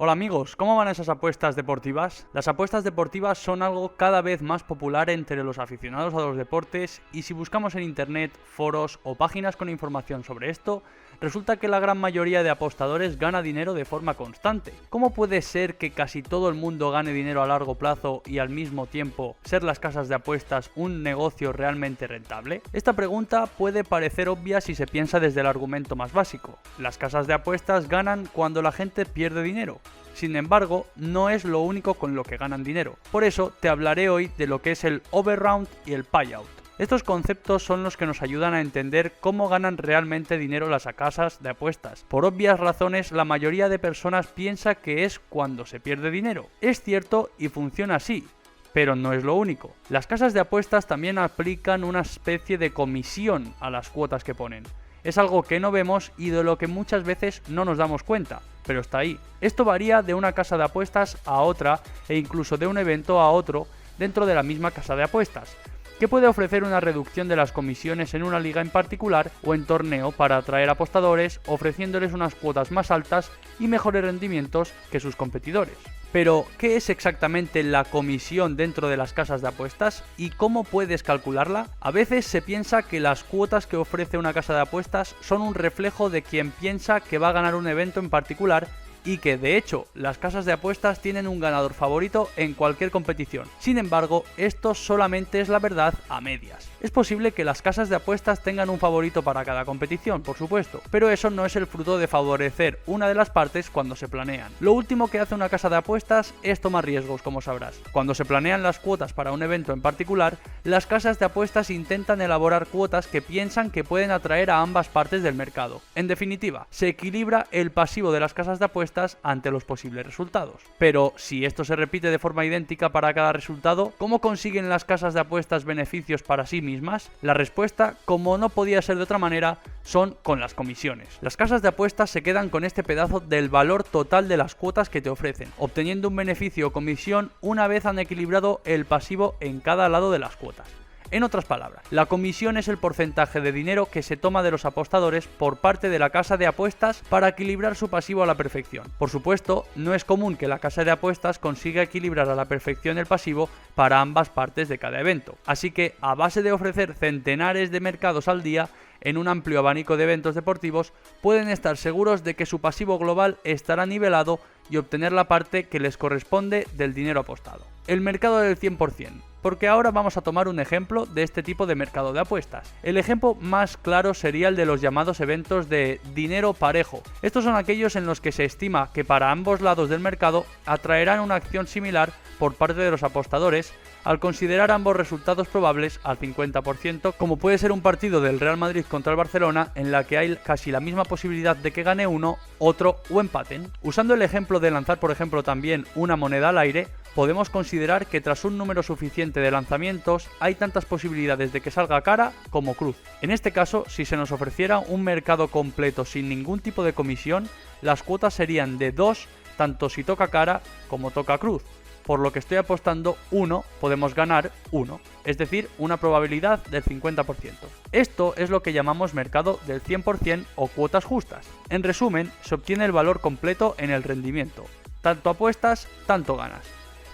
Hola amigos, ¿cómo van esas apuestas deportivas? Las apuestas deportivas son algo cada vez más popular entre los aficionados a los deportes y si buscamos en internet, foros o páginas con información sobre esto, resulta que la gran mayoría de apostadores gana dinero de forma constante. ¿Cómo puede ser que casi todo el mundo gane dinero a largo plazo y al mismo tiempo ser las casas de apuestas un negocio realmente rentable? Esta pregunta puede parecer obvia si se piensa desde el argumento más básico. Las casas de apuestas ganan cuando la gente pierde dinero. Sin embargo, no es lo único con lo que ganan dinero. Por eso te hablaré hoy de lo que es el overround y el payout. Estos conceptos son los que nos ayudan a entender cómo ganan realmente dinero las casas de apuestas. Por obvias razones, la mayoría de personas piensa que es cuando se pierde dinero. Es cierto y funciona así, pero no es lo único. Las casas de apuestas también aplican una especie de comisión a las cuotas que ponen. Es algo que no vemos y de lo que muchas veces no nos damos cuenta, pero está ahí. Esto varía de una casa de apuestas a otra e incluso de un evento a otro dentro de la misma casa de apuestas, que puede ofrecer una reducción de las comisiones en una liga en particular o en torneo para atraer apostadores, ofreciéndoles unas cuotas más altas y mejores rendimientos que sus competidores. Pero, ¿qué es exactamente la comisión dentro de las casas de apuestas y cómo puedes calcularla? A veces se piensa que las cuotas que ofrece una casa de apuestas son un reflejo de quien piensa que va a ganar un evento en particular y que de hecho las casas de apuestas tienen un ganador favorito en cualquier competición. Sin embargo, esto solamente es la verdad a medias. Es posible que las casas de apuestas tengan un favorito para cada competición, por supuesto, pero eso no es el fruto de favorecer una de las partes cuando se planean. Lo último que hace una casa de apuestas es tomar riesgos, como sabrás. Cuando se planean las cuotas para un evento en particular, las casas de apuestas intentan elaborar cuotas que piensan que pueden atraer a ambas partes del mercado. En definitiva, se equilibra el pasivo de las casas de apuestas ante los posibles resultados. Pero si esto se repite de forma idéntica para cada resultado, ¿cómo consiguen las casas de apuestas beneficios para sí mismas? La respuesta, como no podía ser de otra manera, son con las comisiones. Las casas de apuestas se quedan con este pedazo del valor total de las cuotas que te ofrecen, obteniendo un beneficio o comisión una vez han equilibrado el pasivo en cada lado de las cuotas. En otras palabras, la comisión es el porcentaje de dinero que se toma de los apostadores por parte de la casa de apuestas para equilibrar su pasivo a la perfección. Por supuesto, no es común que la casa de apuestas consiga equilibrar a la perfección el pasivo para ambas partes de cada evento. Así que, a base de ofrecer centenares de mercados al día, en un amplio abanico de eventos deportivos, pueden estar seguros de que su pasivo global estará nivelado y obtener la parte que les corresponde del dinero apostado. El mercado del 100%. Porque ahora vamos a tomar un ejemplo de este tipo de mercado de apuestas. El ejemplo más claro sería el de los llamados eventos de dinero parejo. Estos son aquellos en los que se estima que para ambos lados del mercado atraerán una acción similar por parte de los apostadores al considerar ambos resultados probables al 50%, como puede ser un partido del Real Madrid contra el Barcelona en la que hay casi la misma posibilidad de que gane uno, otro o empaten. Usando el ejemplo de lanzar por ejemplo también una moneda al aire, podemos considerar que tras un número suficiente de lanzamientos hay tantas posibilidades de que salga cara como cruz. En este caso, si se nos ofreciera un mercado completo sin ningún tipo de comisión, las cuotas serían de 2 tanto si toca cara como toca cruz. Por lo que estoy apostando 1, podemos ganar 1, es decir, una probabilidad del 50%. Esto es lo que llamamos mercado del 100% o cuotas justas. En resumen, se obtiene el valor completo en el rendimiento. Tanto apuestas, tanto ganas.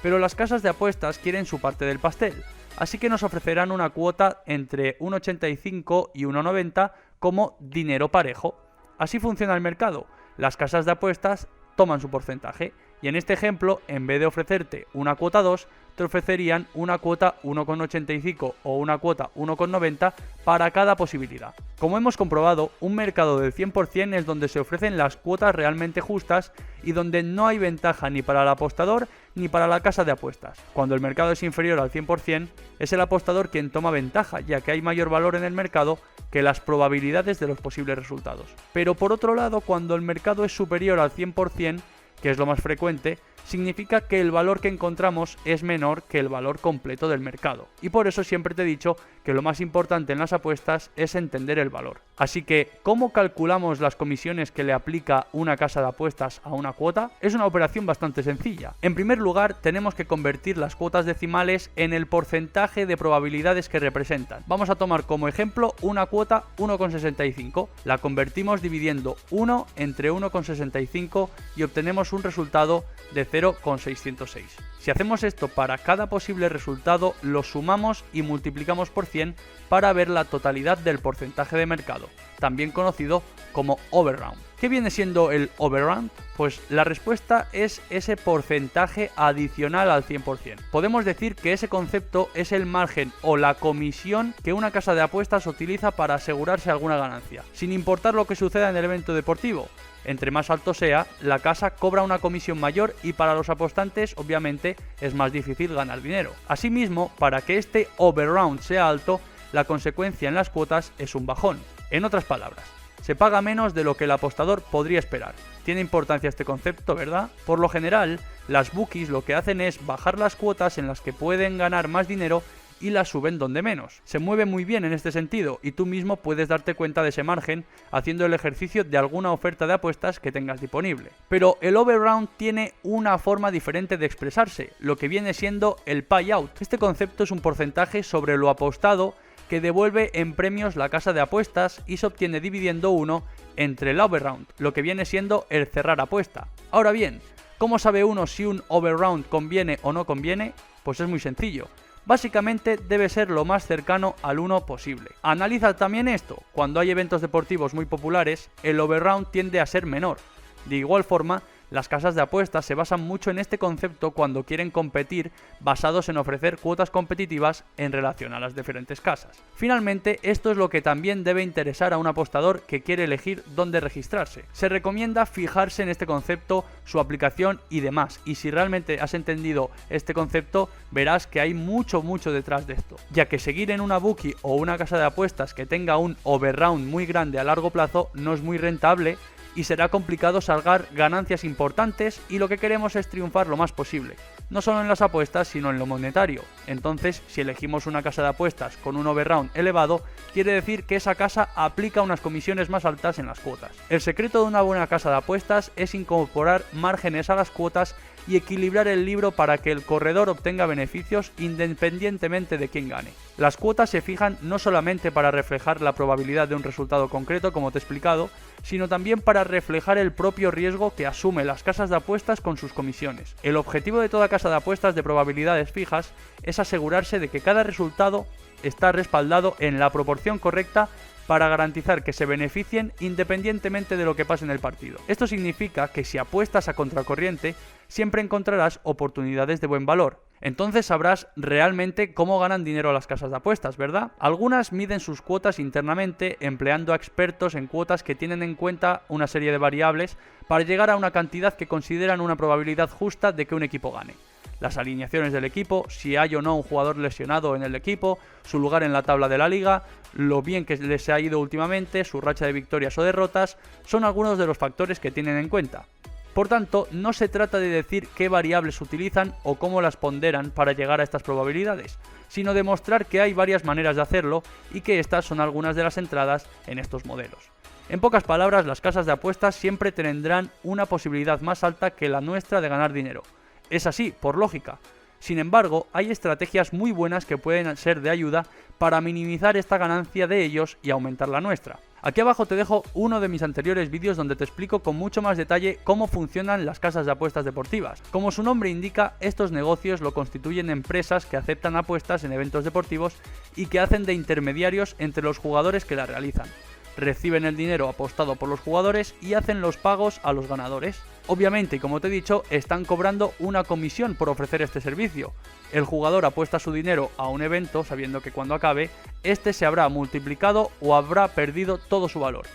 Pero las casas de apuestas quieren su parte del pastel, así que nos ofrecerán una cuota entre 1,85 y 1,90 como dinero parejo. Así funciona el mercado. Las casas de apuestas toman su porcentaje y en este ejemplo, en vez de ofrecerte una cuota 2, te ofrecerían una cuota 1,85 o una cuota 1,90 para cada posibilidad. Como hemos comprobado, un mercado del 100% es donde se ofrecen las cuotas realmente justas y donde no hay ventaja ni para el apostador ni para la casa de apuestas. Cuando el mercado es inferior al 100%, es el apostador quien toma ventaja, ya que hay mayor valor en el mercado que las probabilidades de los posibles resultados. Pero por otro lado, cuando el mercado es superior al 100%, que es lo más frecuente, significa que el valor que encontramos es menor que el valor completo del mercado. Y por eso siempre te he dicho que lo más importante en las apuestas es entender el valor. Así que, ¿cómo calculamos las comisiones que le aplica una casa de apuestas a una cuota? Es una operación bastante sencilla. En primer lugar, tenemos que convertir las cuotas decimales en el porcentaje de probabilidades que representan. Vamos a tomar como ejemplo una cuota 1,65. La convertimos dividiendo 1 entre 1,65 y obtenemos un resultado de 0,606. Si hacemos esto para cada posible resultado, lo sumamos y multiplicamos por 100 para ver la totalidad del porcentaje de mercado, también conocido como overround. ¿Qué viene siendo el overround? Pues la respuesta es ese porcentaje adicional al 100%. Podemos decir que ese concepto es el margen o la comisión que una casa de apuestas utiliza para asegurarse alguna ganancia, sin importar lo que suceda en el evento deportivo. Entre más alto sea, la casa cobra una comisión mayor y para los apostantes obviamente es más difícil ganar dinero. Asimismo, para que este overround sea alto, la consecuencia en las cuotas es un bajón. En otras palabras, se paga menos de lo que el apostador podría esperar. Tiene importancia este concepto, ¿verdad? Por lo general, las bookies lo que hacen es bajar las cuotas en las que pueden ganar más dinero y las suben donde menos. Se mueve muy bien en este sentido y tú mismo puedes darte cuenta de ese margen haciendo el ejercicio de alguna oferta de apuestas que tengas disponible. Pero el overround tiene una forma diferente de expresarse, lo que viene siendo el payout. Este concepto es un porcentaje sobre lo apostado que devuelve en premios la casa de apuestas y se obtiene dividiendo 1 entre el overround, lo que viene siendo el cerrar apuesta. Ahora bien, ¿cómo sabe uno si un overround conviene o no conviene? Pues es muy sencillo. Básicamente debe ser lo más cercano al 1 posible. Analiza también esto, cuando hay eventos deportivos muy populares, el overround tiende a ser menor. De igual forma, las casas de apuestas se basan mucho en este concepto cuando quieren competir, basados en ofrecer cuotas competitivas en relación a las diferentes casas. Finalmente, esto es lo que también debe interesar a un apostador que quiere elegir dónde registrarse. Se recomienda fijarse en este concepto, su aplicación y demás, y si realmente has entendido este concepto, verás que hay mucho detrás de esto, ya que seguir en una bookie o una casa de apuestas que tenga un overround muy grande a largo plazo no es muy rentable y será complicado sacar ganancias importantes y lo que queremos es triunfar lo más posible, no solo en las apuestas sino en lo monetario. Entonces, si elegimos una casa de apuestas con un overround elevado, quiere decir que esa casa aplica unas comisiones más altas en las cuotas. El secreto de una buena casa de apuestas es incorporar márgenes a las cuotas y equilibrar el libro para que el corredor obtenga beneficios independientemente de quién gane. Las cuotas se fijan no solamente para reflejar la probabilidad de un resultado concreto, como te he explicado, sino también para reflejar el propio riesgo que asume las casas de apuestas con sus comisiones. El objetivo de toda casa de apuestas de probabilidades fijas es asegurarse de que cada resultado está respaldado en la proporción correcta para garantizar que se beneficien independientemente de lo que pase en el partido. Esto significa que si apuestas a contracorriente, siempre encontrarás oportunidades de buen valor. Entonces sabrás realmente cómo ganan dinero las casas de apuestas, ¿verdad? Algunas miden sus cuotas internamente empleando a expertos en cuotas que tienen en cuenta una serie de variables para llegar a una cantidad que consideran una probabilidad justa de que un equipo gane. Las alineaciones del equipo, si hay o no un jugador lesionado en el equipo, su lugar en la tabla de la liga, lo bien que les ha ido últimamente, su racha de victorias o derrotas, son algunos de los factores que tienen en cuenta. Por tanto, no se trata de decir qué variables utilizan o cómo las ponderan para llegar a estas probabilidades, sino demostrar que hay varias maneras de hacerlo y que estas son algunas de las entradas en estos modelos. En pocas palabras, las casas de apuestas siempre tendrán una posibilidad más alta que la nuestra de ganar dinero. Es así, por lógica. Sin embargo, hay estrategias muy buenas que pueden ser de ayuda para minimizar esta ganancia de ellos y aumentar la nuestra. Aquí abajo te dejo uno de mis anteriores vídeos donde te explico con mucho más detalle cómo funcionan las casas de apuestas deportivas. Como su nombre indica, estos negocios lo constituyen empresas que aceptan apuestas en eventos deportivos y que hacen de intermediarios entre los jugadores que la realizan. Reciben el dinero apostado por los jugadores y hacen los pagos a los ganadores. Obviamente, como te he dicho, están cobrando una comisión por ofrecer este servicio. El jugador apuesta su dinero a un evento sabiendo que cuando acabe, este se habrá multiplicado o habrá perdido todo su valor.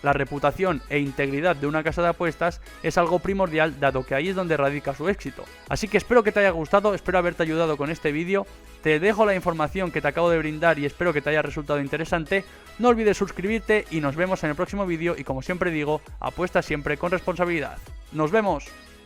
La reputación e integridad de una casa de apuestas es algo primordial, dado que ahí es donde radica su éxito. Así que espero que te haya gustado, espero haberte ayudado con este vídeo. Te dejo la información que te acabo de brindar y espero que te haya resultado interesante. No olvides suscribirte y nos vemos en el próximo vídeo y como siempre digo, apuesta siempre con responsabilidad. ¡Nos vemos!